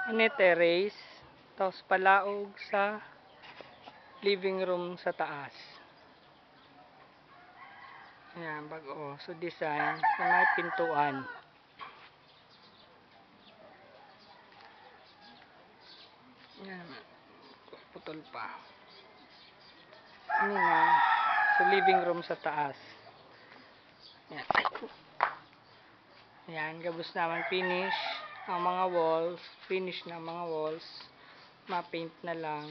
Ano terrace, tapos palaog sa living room sa taas. Ayan, bago. So, design sa may pintuan. Ayan, putol pa. Ano na, so living room sa taas. Ayan. Ayan, gabos naman finish ang mga walls. Finish na mga walls. Ma-paint na lang.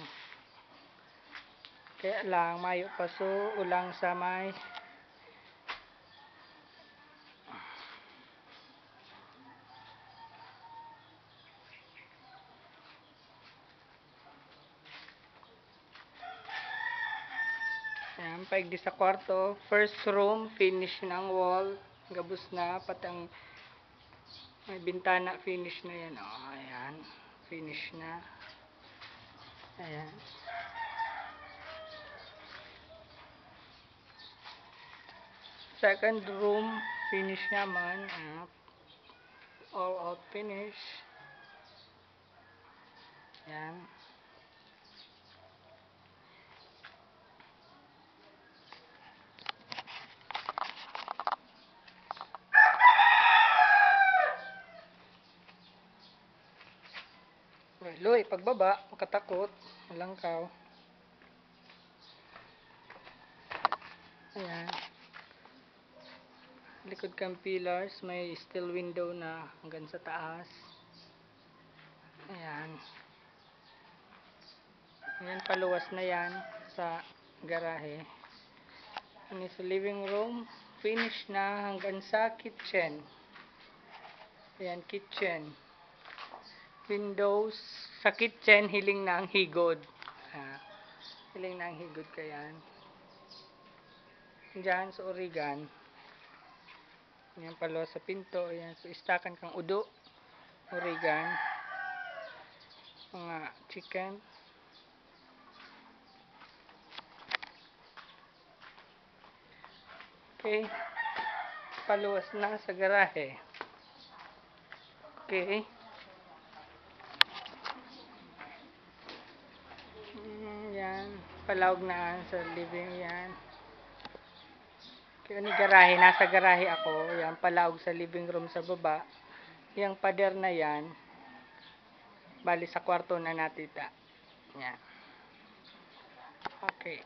Kaya lang, mayo pa so ulang sa may ayan, paigdi sa kwarto. First room, finish na ang wall. Gabos na, patang may bintana, finish na yan. O, ayan, finish na. Ayan. Second room, finish naman. All out finish. Ayan. Loy, pagbaba, makatakot. Malangkaw. Ayan. Likod kang pillars, may steel window na hanggang sa taas. Ayan. Ayan, paluwas na yan sa garahe. Ano sa living room, finish na hanggang sa kitchen. Ayan, kitchen. Windows sa kitchen, hiling na ang higod. Hiling na ang higod ka yan. Diyan sa origan. Ayan, paluwas sa pinto. Ayan, so istakan kang udo. Origan. Mga chicken. Okay. Paluwas na sa garahe. Okay. Yan. Palawag na sa living yan. Kaya ni garahe. Nasa garahe ako. Yan. Palawag sa living room sa baba. Yung pader na yan. Bali sa kwarto na natita. Yan. Okay.